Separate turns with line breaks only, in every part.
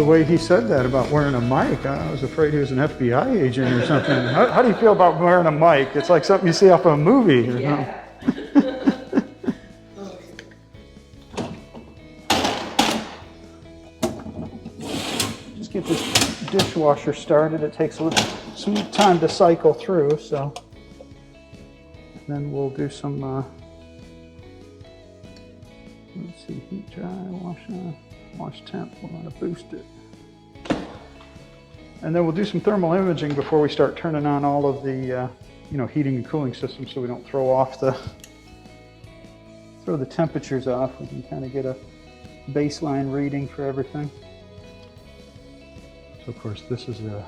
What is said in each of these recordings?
the way he said that about wearing a mic, I was afraid he was an FBI agent or something. How do you feel about wearing a mic? It's like something you see off a movie. Or
Yeah.
Just get this dishwasher started. It takes some time to cycle through, so then we'll do some, let's see, heat dry, wash temp, we're gonna boost it. And then we'll do some thermal imaging before we start turning on all of the, heating and cooling systems so we don't throw the temperatures off. We can kind of get a baseline reading for everything. So of course this is a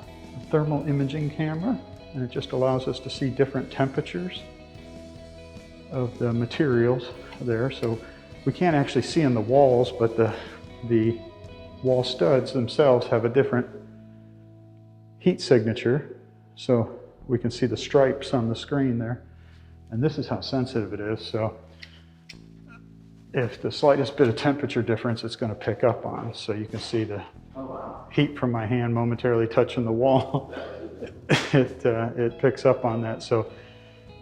thermal imaging camera, and it just allows us to see different temperatures of the materials there. So we can't actually see in the walls, but the wall studs themselves have a different heat signature. So we can see the stripes on the screen there. And this is how sensitive it is. So if the slightest bit of temperature difference, it's going to pick up on. So you can see the heat from my hand momentarily touching the wall. It picks up on that. So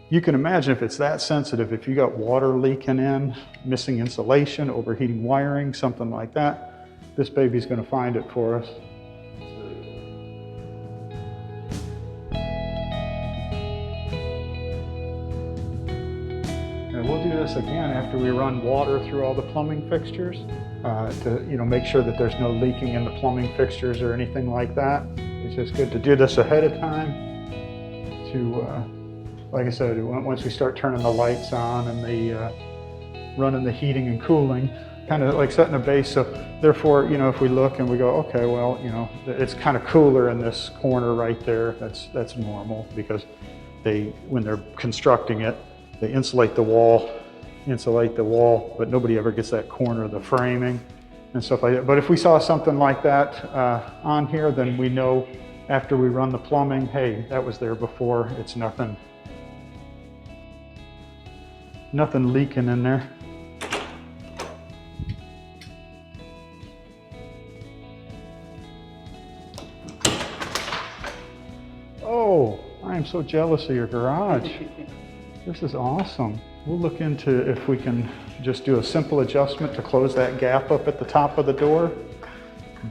you can imagine if it's that sensitive, if you got water leaking in, missing insulation, overheating wiring, something like that, this baby's going to find it for us. And we'll do this again after we run water through all the plumbing fixtures to make sure that there's no leaking in the plumbing fixtures or anything like that. It's just good to do this ahead of time to like I said, once we start turning the lights on and running the heating and cooling, kind of like setting a base. So therefore, if we look and we go, okay, well, it's kind of cooler in this corner right there. That's normal because when they're constructing it, they insulate the wall, but nobody ever gets that corner of the framing and stuff like that. But if we saw something like that on here, then we know after we run the plumbing, hey, that was there before. It's nothing leaking in there. Oh, I am so jealous of your garage. This is awesome. We'll look into if we can just do a simple adjustment to close that gap up at the top of the door.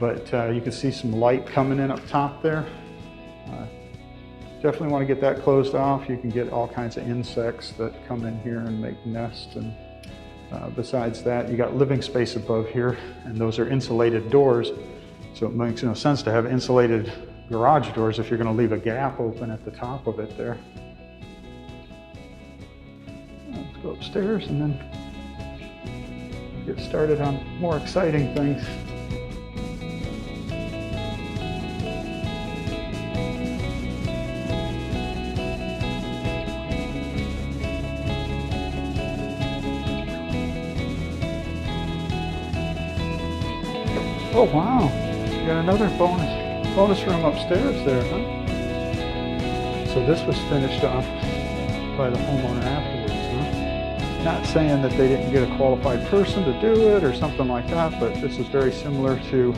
But you can see some light coming in up top there. Definitely want to get that closed off. You can get all kinds of insects that come in here and make nests. And besides that, you got living space above here, and those are insulated doors. So it makes no sense to have insulated garage doors if you're going to leave a gap open at the top of it there. Let's go upstairs and then get started on more exciting things. Oh wow, you got another bonus room upstairs there, huh? So this was finished off by the homeowner afterwards, huh? Not saying that they didn't get a qualified person to do it or something like that, but this is very similar to,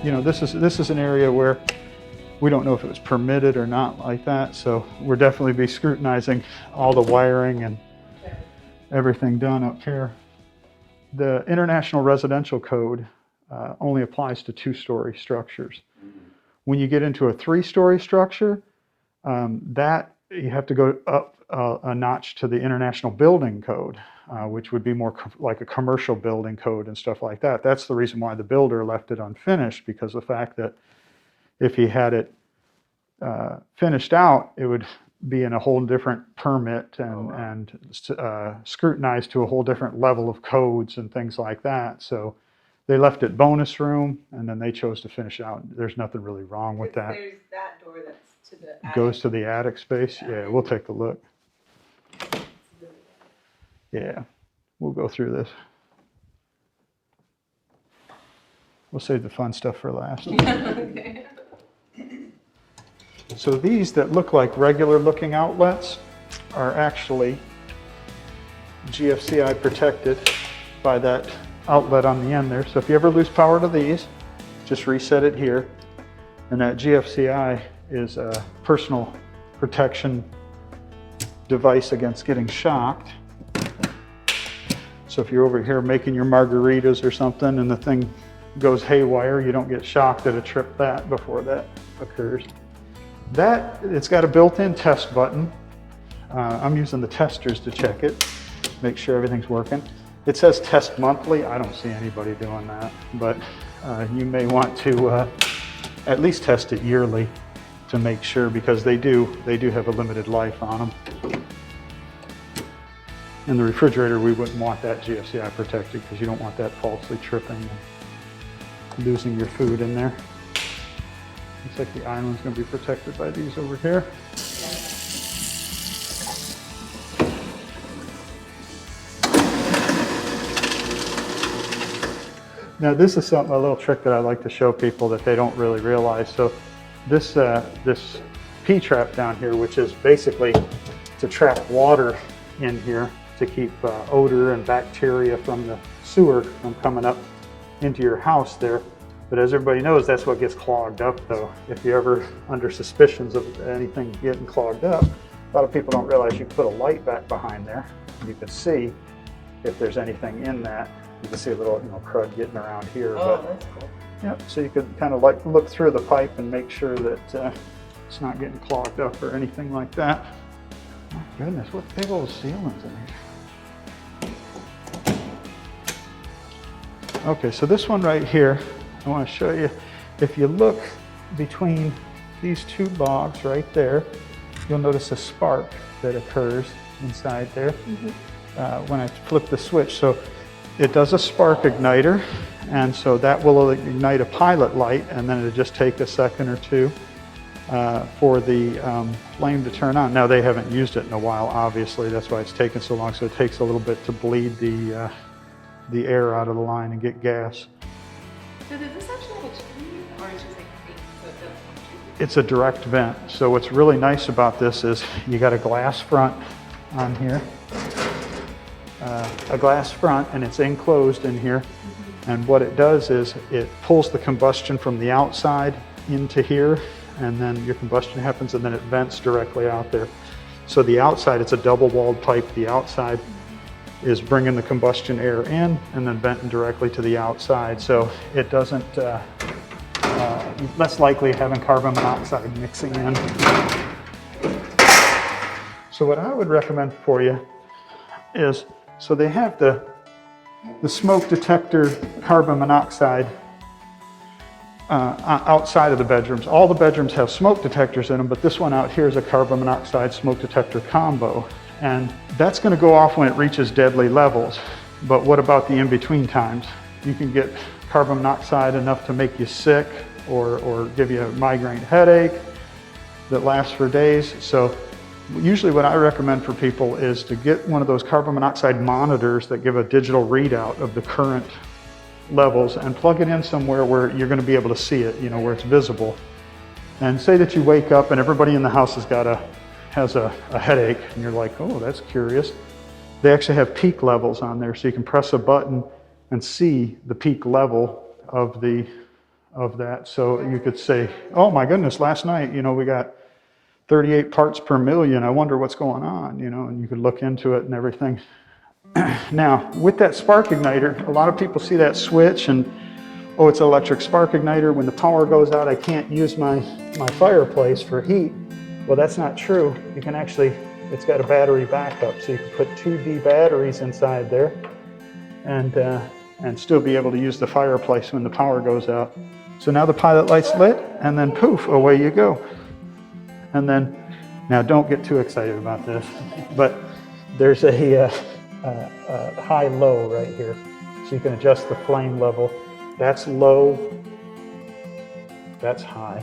this is an area where we don't know if it was permitted or not like that, so we'll definitely be scrutinizing all the wiring and everything done up here. The International Residential Code only applies to 2-story structures. When you get into a 3-story structure, that you have to go up a notch to the International Building Code, which would be more like a commercial building code and stuff like that. That's the reason why the builder left it unfinished, because the fact that if he had it finished out, it would be in a whole different permit and scrutinized to a whole different level of codes and things like that. So they left it bonus room, and then they chose to finish out. There's nothing really wrong with that.
There's that door that's to the attic.
Goes to the attic space? Yeah, we'll take a look. Yeah, we'll go through this. We'll save the fun stuff for last.
Okay.
So these that look like regular looking outlets are actually GFCI protected by that outlet on the end there. So if you ever lose power to these, just reset it here. And that GFCI is a personal protection device against getting shocked. So if you're over here making your margaritas or something and the thing goes haywire, you don't get shocked at a trip that before that occurs. It's got a built-in test button. I'm using the testers to check it, make sure everything's working. It says test monthly. I don't see anybody doing that, but you may want to at least test it yearly to make sure, because they do have a limited life on them. In the refrigerator, we wouldn't want that GFCI protected because you don't want that falsely tripping and losing your food in there. Looks like the island's going to be protected by these over here. Now this is a little trick that I like to show people that they don't really realize. So this P-trap down here, which is basically to trap water in here to keep odor and bacteria from the sewer from coming up into your house there. But as everybody knows, that's what gets clogged up though. If you're ever under suspicions of anything getting clogged up, a lot of people don't realize you put a light back behind there. You can see if there's anything in that. You can see a little, crud getting around here.
Oh, that's cool.
Yep, so you could kind of like look through the pipe and make sure that it's not getting clogged up or anything like that. My goodness, what big old ceilings in here. Okay, so this one right here, I want to show you. If you look between these two logs right there, you'll notice a spark that occurs inside there when I flip the switch. So it does a spark igniter, and so that will ignite a pilot light, and then it'll just take a second or two for the flame to turn on. Now they haven't used it in a while, obviously, that's why it's taken so long, so it takes a little bit to bleed the air out of the line and get gas.
So does this actually have a chimney, or it's just like a thing, so it doesn't have a
It's a direct vent, so what's really nice about this is you got a glass front on here. A glass front, and it's enclosed in here, and what it does is it pulls the combustion from the outside into here, and then your combustion happens, and then it vents directly out there. So the outside, it's a double-walled pipe. The outside is bringing the combustion air in and then venting directly to the outside, so it doesn't less likely having carbon monoxide mixing in. So what I would recommend for you is, so they have the smoke detector carbon monoxide outside of the bedrooms. All the bedrooms have smoke detectors in them, but this one out here is a carbon monoxide smoke detector combo. And that's going to go off when it reaches deadly levels. But what about the in-between times? You can get carbon monoxide enough to make you sick or give you a migraine headache that lasts for days. So usually what I recommend for people is to get one of those carbon monoxide monitors that give a digital readout of the current levels and plug it in somewhere where you're going to be able to see it, where it's visible. And say that you wake up and everybody in the house has a headache, and you're like, oh, that's curious. They actually have peak levels on there, so you can press a button and see the peak level of that. So you could say, oh my goodness, last night, we got 38 parts per million. I wonder what's going on, and you could look into it and everything. Now, with that spark igniter, a lot of people see that switch and, oh, it's an electric spark igniter. When the power goes out, I can't use my fireplace for heat. Well, that's not true. You can actually, it's got a battery backup, so you can put 2D batteries inside there and still be able to use the fireplace when the power goes out. So now the pilot light's lit, and then poof, away you go. And then, now don't get too excited about this, but there's a high-low right here. So you can adjust the flame level. That's low, that's high.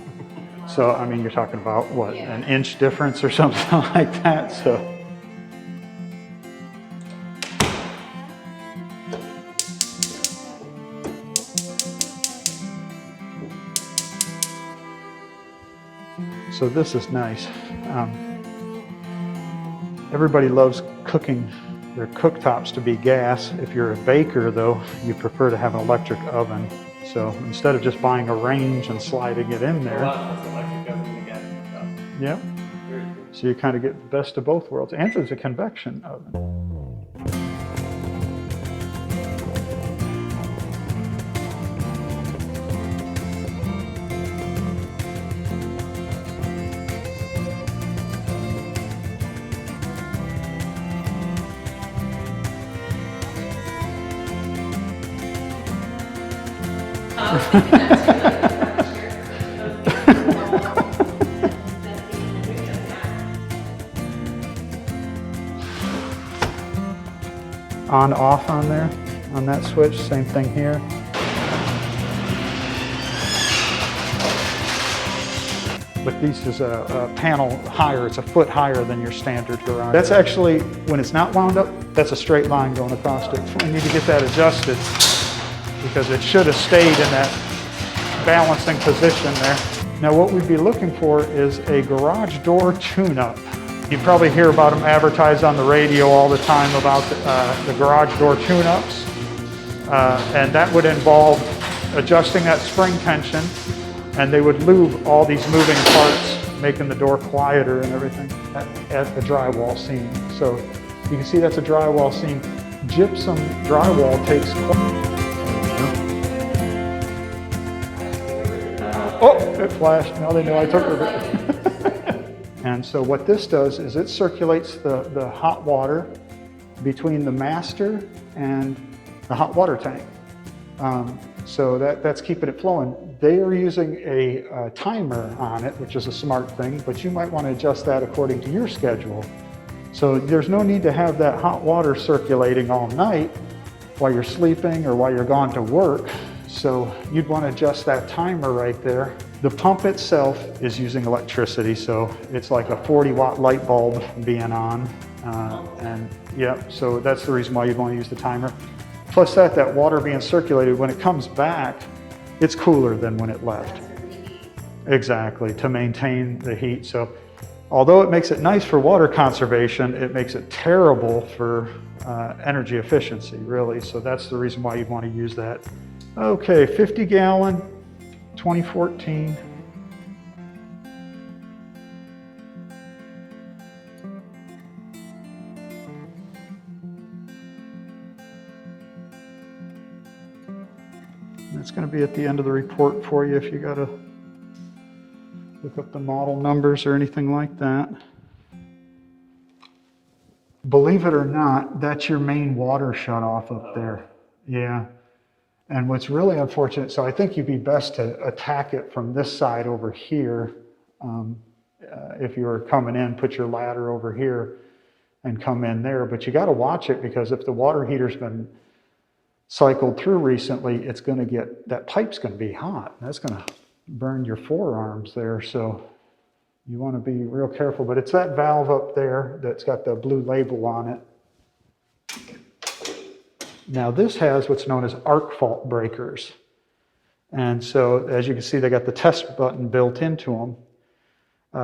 So, I mean, you're talking about, what, an inch difference or something like that, so. So this is nice. Everybody loves cooking their cooktops to be gas. If you're a baker, though, you prefer to have an electric oven. So instead of just buying a range and sliding it in there, yeah. So you kind of get the best of both worlds. And it's a convection oven. On off on there, on that switch, same thing here. But these is a panel higher, it's a foot higher than your standard garage. That's actually, when it's not wound up, that's a straight line going across it. We need to get that adjusted because it should have stayed in that balancing position there. Now what we'd be looking for is a garage door tune-up. You probably hear about them advertised on the radio all the time about the garage door tune-ups. And that would involve adjusting that spring tension, and they would lube all these moving parts, making the door quieter and everything at the drywall seam. So you can see that's a drywall seam. Gypsum drywall takes oh, it flashed. Now they know I took it. And so what this does is it circulates the hot water between the master and the hot water tank. So that's keeping it flowing. They are using a timer on it, which is a smart thing, but you might want to adjust that according to your schedule. So there's no need to have that hot water circulating all night while you're sleeping or while you're gone to work. So you'd want to adjust that timer right there. The pump itself is using electricity, so it's like a 40-watt light bulb being on. And yeah, so that's the reason why you'd want to use the timer. Plus that water being circulated, when it comes back, it's cooler than when it left. Exactly, to maintain the heat. So although it makes it nice for water conservation, it makes it terrible for energy efficiency, really. So that's the reason why you'd want to use that. Okay, 50-gallon, 2014. It's going to be at the end of the report for you if you got to look up the model numbers or anything like that. Believe it or not, that's your main water shutoff up there. Yeah. And what's really unfortunate, so I think you'd be best to attack it from this side over here. If you were coming in, put your ladder over here and come in there. But you got to watch it, because if the water heater's been cycled through recently, it's going to get, that pipe's going to be hot. That's going to burn your forearms there. So you want to be real careful. But it's that valve up there that's got the blue label on it. Now this has what's known as arc fault breakers. And so as you can see, they got the test button built into them.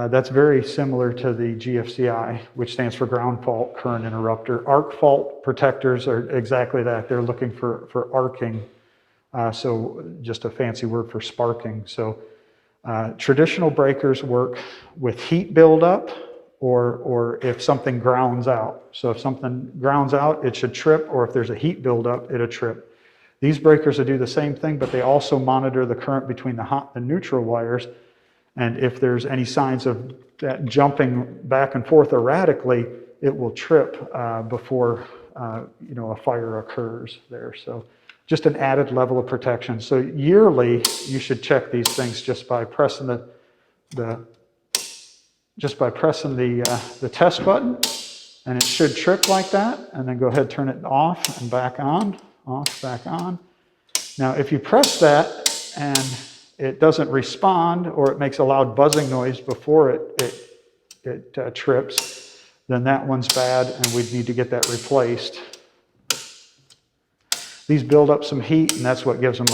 That's very similar to the GFCI, which stands for ground fault current interrupter. Arc fault protectors are exactly that. They're looking for arcing. So just a fancy word for sparking. So traditional breakers work with heat buildup, or if something grounds out. So if something grounds out, it should trip, or if there's a heat buildup, it'll trip. These breakers will do the same thing, but they also monitor the current between the hot and neutral wires. And if there's any signs of that jumping back and forth erratically, it will trip before a fire occurs there. So just an added level of protection. So yearly, you should check these things just by pressing the test button, and it should trip like that. And then go ahead, turn it off and back on, off, back on. Now, if you press that and it doesn't respond, or it makes a loud buzzing noise before it trips, then that one's bad, and we'd need to get that replaced. These build up some heat, and that's what gives them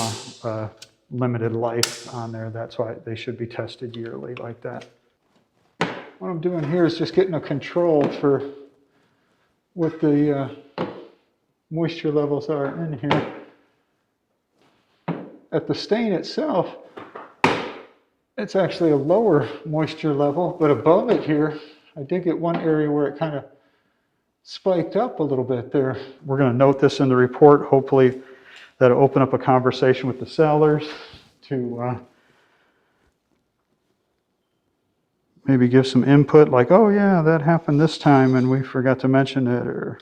a limited life on there. That's why they should be tested yearly like that. What I'm doing here is just getting a control for what the moisture levels are in here. at the stain itself, it's actually a lower moisture level, but above it here, I did get one area where it kind of spiked up a little bit there. We're going to note this in the report. Hopefully that'll open up a conversation with the sellers to maybe give some input like, oh yeah, that happened this time and we forgot to mention it, or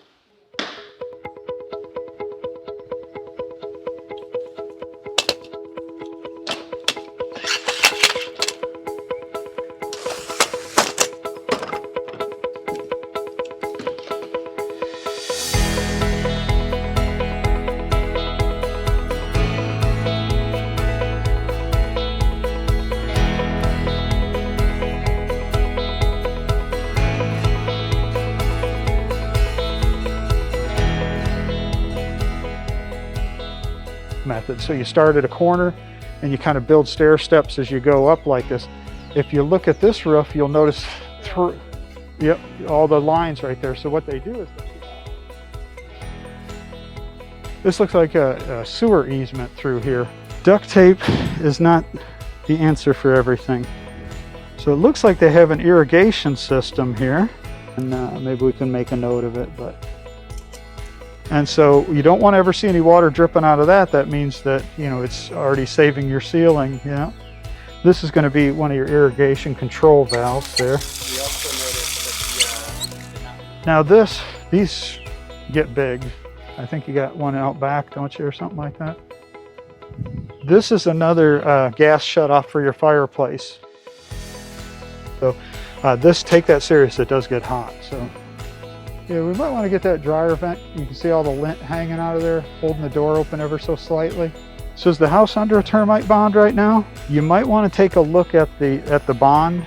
method. So you start at a corner and you kind of build stair steps as you go up like this. If you look at this roof, you'll notice through, yep, all the lines right there. So what they do is this looks like a sewer easement through here. Duct tape is not the answer for everything. So it looks like they have an irrigation system here, and maybe we can make a note of it. And so you don't want to ever see any water dripping out of that. That means that, you know, it's already saving your ceiling, you know. This is going to be one of your irrigation control valves there.
We also noticed that
Now these get big. I think you got one out back, don't you, or something like that? This is another gas shutoff for your fireplace. So take that serious, it does get hot. So yeah, we might want to get that dryer vent. You can see all the lint hanging out of there, holding the door open ever so slightly. So is the house under a termite bond right now? You might want to take a look at the bond.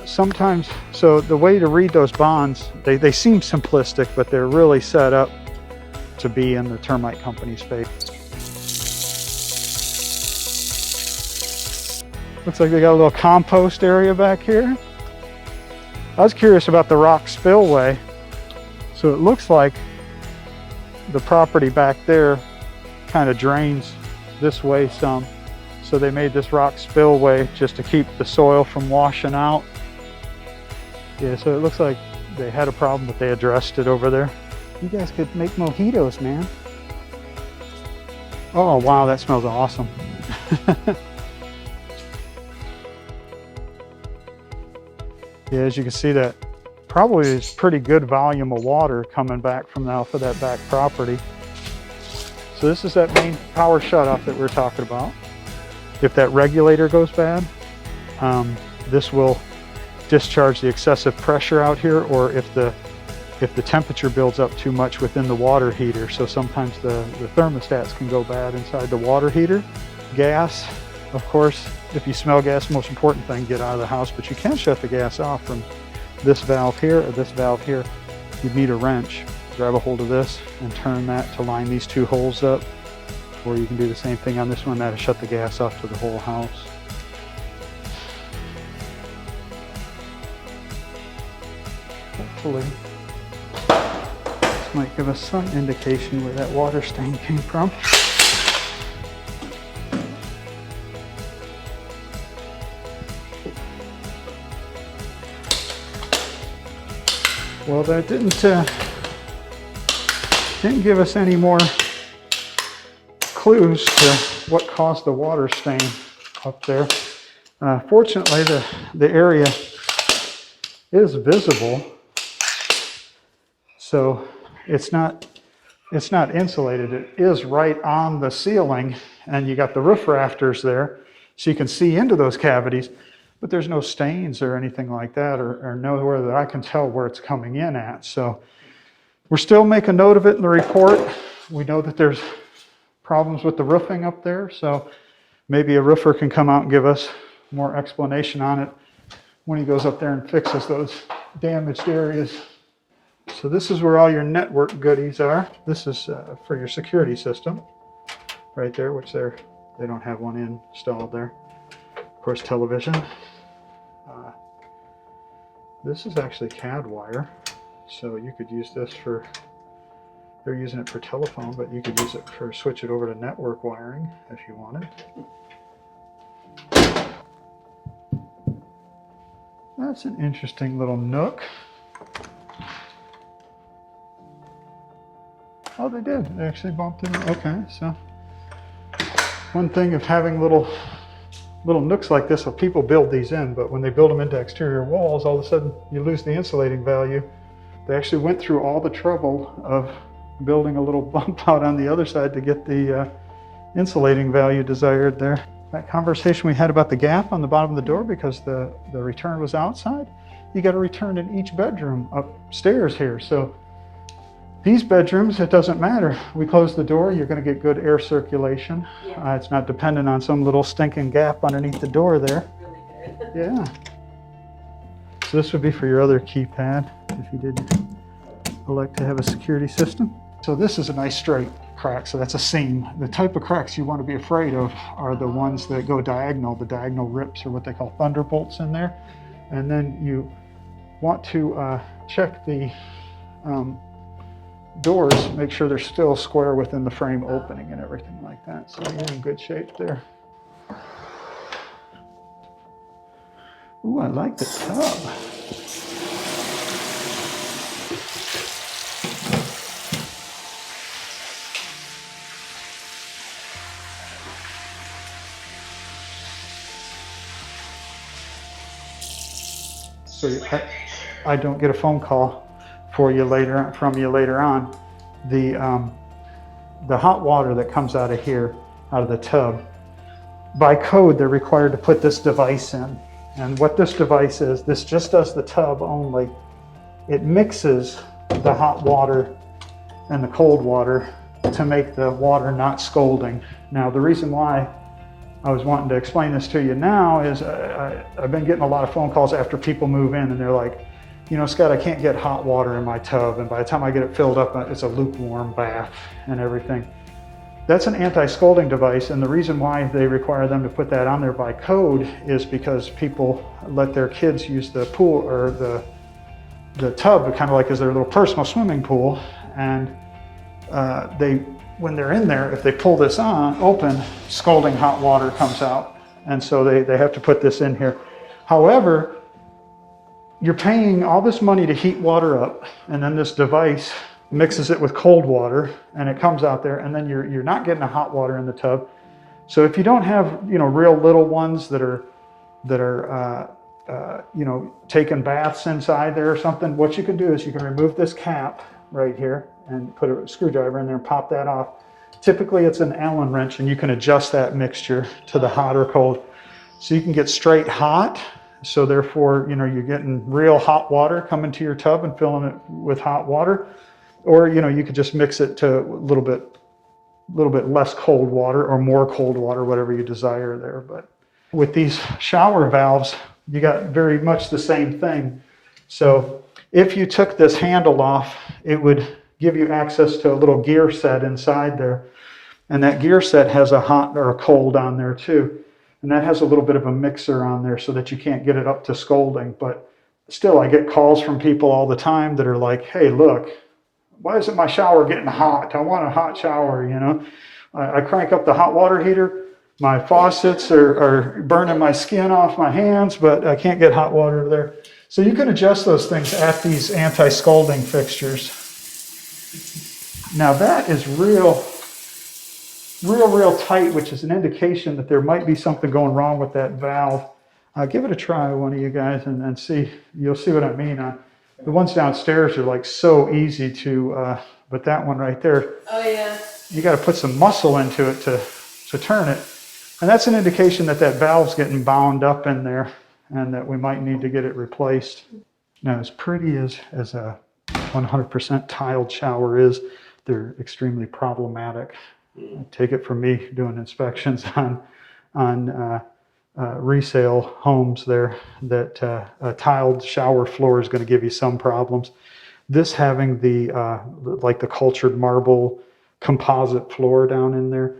Sometimes, so the way to read those bonds, they seem simplistic, but they're really set up to be in the termite company's favor. Looks like they got a little compost area back here. I was curious about the rock spillway. So it looks like the property back there kind of drains this way some. So they made this rock spillway just to keep the soil from washing out. Yeah, so it looks like they had a problem, but they addressed it over there. You guys could make mojitos, man. Oh, wow, that smells awesome. Yeah, as you can see, that probably is pretty good volume of water coming back from off of that back property. So this is that main power shutoff that we're talking about. If that regulator goes bad, this will discharge the excessive pressure out here, or if the temperature builds up too much within the water heater. So sometimes the thermostats can go bad inside the water heater. Gas, of course, if you smell gas, most important thing, get out of the house, but you can shut the gas off from this valve here or this valve here. You'd need a wrench. Grab a hold of this and turn that to line these two holes up, or you can do the same thing on this one. That'll shut the gas off to the whole house. Hopefully this might give us some indication where that water stain came from. Well, that didn't give us any more clues to what caused the water stain up there. Fortunately, the area is visible, so it's not insulated. It is right on the ceiling, and you got the roof rafters there, so you can see into those cavities. But there's no stains or anything like that, or nowhere that I can tell where it's coming in at. So we're still making note of it in the report. We know that there's problems with the roofing up there, so maybe a roofer can come out and give us more explanation on it when he goes up there and fixes those damaged areas. So this is where all your network goodies are. This is for your security system right there, which they don't have one installed there. Of course, television. This is actually CAD wire, so you could use this for They're using it for telephone, but you could use it for switch it over to network wiring if you wanted. That's an interesting little nook. Oh, they did. They actually bumped in. Okay, so one thing of having little nooks like this, people build these in, but when they build them into exterior walls, all of a sudden you lose the insulating value. They actually went through all the trouble of building a little bump out on the other side to get the insulating value desired there. That conversation we had about the gap on the bottom of the door because the return was outside, you got a return in each bedroom upstairs here. So these bedrooms, it doesn't matter. We close the door, you're going to get good air circulation.
Yeah.
It's not dependent on some little stinking gap underneath the door there.
Really good.
Yeah. So this would be for your other keypad if you did elect to have a security system. So this is a nice straight crack, so that's a seam. The type of cracks you want to be afraid of are the ones that go diagonal. The diagonal rips are what they call thunderbolts in there. And then you want to check the doors, make sure they're still square within the frame opening and everything like that. So you're in good shape there. Ooh, I like the tub. So I don't get a phone call from you later on. The hot water that comes out of here, out of the tub, by code they're required to put this device in. And what this device is, this just does the tub only. It mixes the hot water and the cold water to make the water not scalding. Now the reason why I was wanting to explain this to you now is I've been getting a lot of phone calls after people move in and they're like, you know, Scott, I can't get hot water in my tub, and by the time I get it filled up, it's a lukewarm bath and everything. That's an anti-scalding device, and the reason why they require them to put that on there by code is because people let their kids use the pool or the tub kind of like as their little personal swimming pool, and when they're in there, if they pull this open, scalding hot water comes out, and so they have to put this in here. However, you're paying all this money to heat water up, and then this device mixes it with cold water, and it comes out there, and then you're not getting the hot water in the tub. So if you don't have, you know, real little ones that are you know, taking baths inside there or something, what you can do is you can remove this cap right here and put a screwdriver in there and pop that off. Typically it's an Allen wrench, and you can adjust that mixture to the hot or cold. So you can get straight hot. So therefore, you know, you're getting real hot water coming to your tub and filling it with hot water. Or, you know, you could just mix it to a little bit less cold water or more cold water, whatever you desire there. But with these shower valves, you got very much the same thing. So if you took this handle off, it would give you access to a little gear set inside there. And that gear set has a hot or a cold on there too. And that has a little bit of a mixer on there so that you can't get it up to scalding. But still, I get calls from people all the time that are like, hey, look, why isn't my shower getting hot? I want a hot shower, you know. I crank up the hot water heater. My faucets are burning my skin off my hands, but I can't get hot water there. So you can adjust those things at these anti-scalding fixtures. Now that is real tight, which is an indication that there might be something going wrong with that valve. Give it a try, one of you guys, and see. You'll see what I mean. The ones downstairs are like so easy to, but that one right there,
Oh yeah.
you got to put some muscle into it to turn it. And that's an indication that that valve's getting bound up in there and that we might need to get it replaced. Now, as pretty as a 100% tiled shower is, they're extremely problematic. Take it from me doing inspections on resale homes there, that a tiled shower floor is going to give you some problems. This having the like the cultured marble composite floor down in there,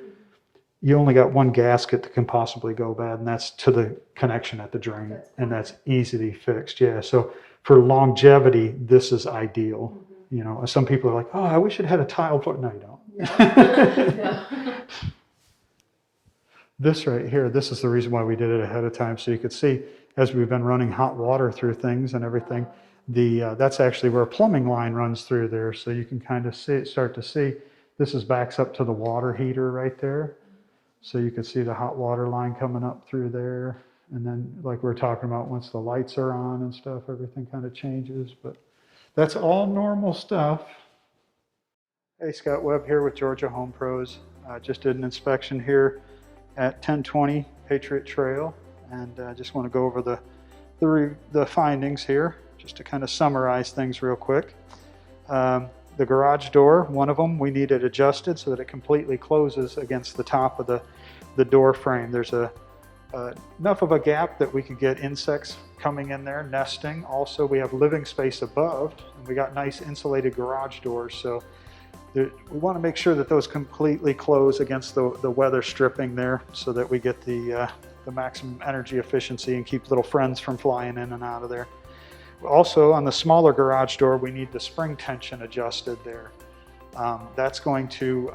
you only got one gasket that can possibly go bad, and that's to the connection at the drain, and that's easily fixed. Yeah, so for longevity, this is ideal. You know, some people are like, oh, I wish it had a tiled floor. No, you don't.
No.
This right here, this is the reason why we did it ahead of time, so you could see as we've been running hot water through things and everything, that's actually where a plumbing line runs through there, so you can kind of start to see. This backs up to the water heater right there, so you can see the hot water line coming up through there, and then like we're talking about, once the lights are on and stuff, everything kind of changes, but that's all normal stuff. Hey, Scott Webb here with Georgia Home Pros. Just did an inspection here at 1020 Patriot Trail, and I just want to go over the findings here, just to kind of summarize things real quick. The garage door, one of them, we need it adjusted so that it completely closes against the top of the door frame. There's enough of a gap that we could get insects coming in there, nesting. Also, we have living space above, and we got nice insulated garage doors, so we want to make sure that those completely close against the weather stripping there, so that we get the maximum energy efficiency and keep little friends from flying in and out of there. Also, on the smaller garage door, we need the spring tension adjusted there. That's going to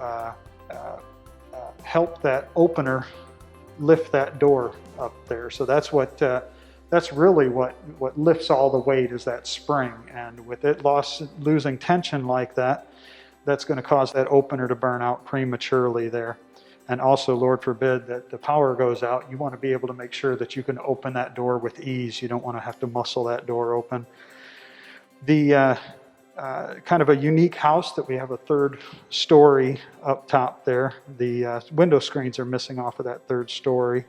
help that opener lift that door up there. So that's really what lifts all the weight, is that spring. And with it losing tension like that, that's going to cause that opener to burn out prematurely there. And also, Lord forbid that the power goes out, you want to be able to make sure that you can open that door with ease. You don't want to have to muscle that door open. The kind of a unique house that we have a third story up top there. The window screens are missing off of that third story.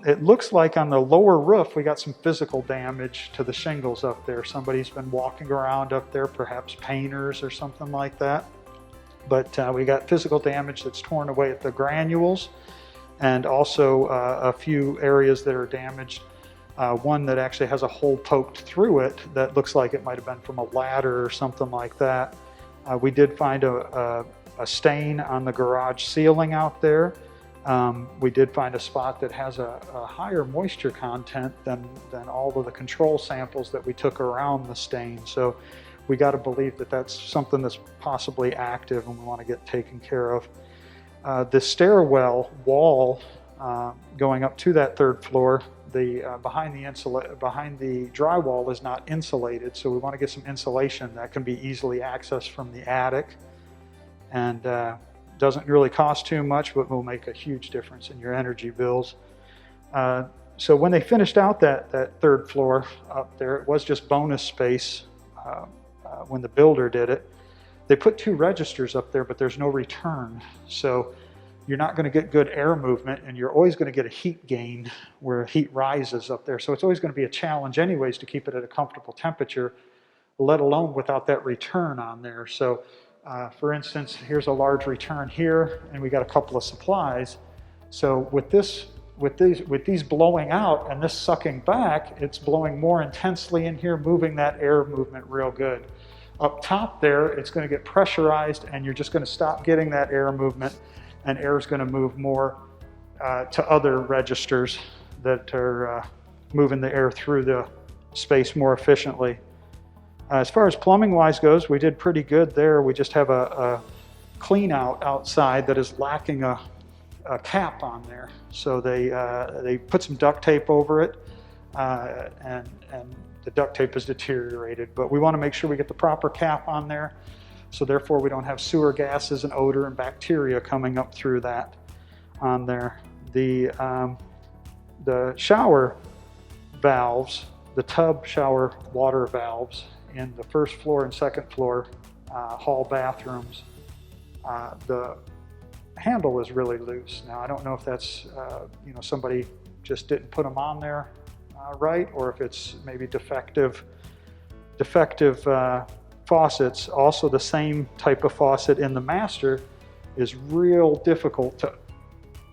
It looks like on the lower roof we got some physical damage to the shingles up there. Somebody's been walking around up there, perhaps painters or something like that. But we got physical damage that's torn away at the granules, and also a few areas that are damaged. One that actually has a hole poked through it that looks like it might have been from a ladder or something like that. We did find a stain on the garage ceiling out there. We did find a spot that has a higher moisture content than all of the control samples that we took around the stain. So we got to believe that that's something that's possibly active, and we want to get taken care of. The stairwell wall going up to that third floor, behind the drywall is not insulated, so we want to get some insulation that can be easily accessed from the attic, and doesn't really cost too much, but will make a huge difference in your energy bills. So when they finished out that third floor up there, it was just bonus space when the builder did it. They put 2 registers up there, but there's no return. So you're not going to get good air movement, and you're always going to get a heat gain where heat rises up there. So it's always going to be a challenge anyways to keep it at a comfortable temperature, let alone without that return on there. So for instance, here's a large return here, and we got a couple of supplies. So with these blowing out and this sucking back, it's blowing more intensely in here, moving that air movement real good. Up top there, it's going to get pressurized, and you're just going to stop getting that air movement, and air is going to move more to other registers that are moving the air through the space more efficiently. As far as plumbing wise goes, we did pretty good there. We just have a clean out outside that is lacking a cap on there. So they put some duct tape over it, and the duct tape is deteriorated, but we want to make sure we get the proper cap on there, so therefore we don't have sewer gases and odor and bacteria coming up through that on there. The shower valves, the tub shower water valves in the first floor and second floor hall bathrooms, the handle is really loose. Now I don't know if that's somebody just didn't put them on there right, or if it's maybe defective faucets. Also, the same type of faucet in the master is real difficult to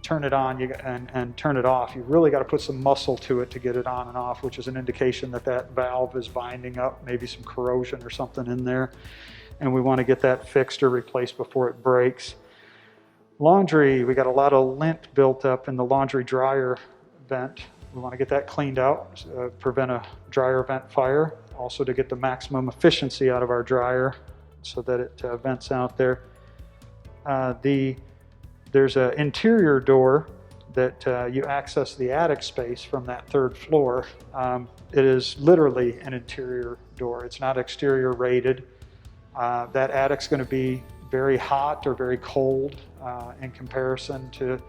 turn it on and turn it off. You really got to put some muscle to it to get it on and off, which is an indication that that valve is binding up, maybe some corrosion or something in there, and we want to get that fixed or replaced before it breaks. Laundry, we got a lot of lint built up in the laundry dryer vent We want to get that cleaned out, prevent a dryer vent fire, also to get the maximum efficiency out of our dryer so that it vents out there. There's an interior door that you access the attic space from that third floor. It is literally an interior door. It's not exterior rated. That attic's going to be very hot or very cold in comparison to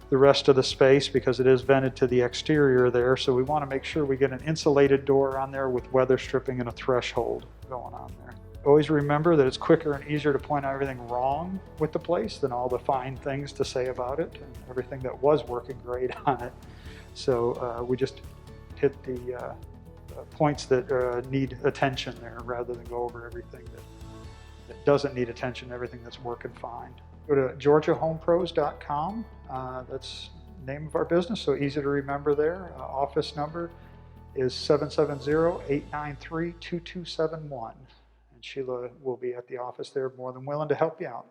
the rest of the space because it is vented to the exterior there. So we want to make sure we get an insulated door on there with weather stripping and a threshold going on there. Always remember that it's quicker and easier to point out everything wrong with the place than all the fine things to say about it and everything that was working great on it. So we just hit the points that need attention there rather than go over everything that doesn't need attention, everything that's working fine. Go to georgiahomepros.com. That's the name of our business, so easy to remember there. Office number is 770-893-2271. And Sheila will be at the office there, more than willing to help you out.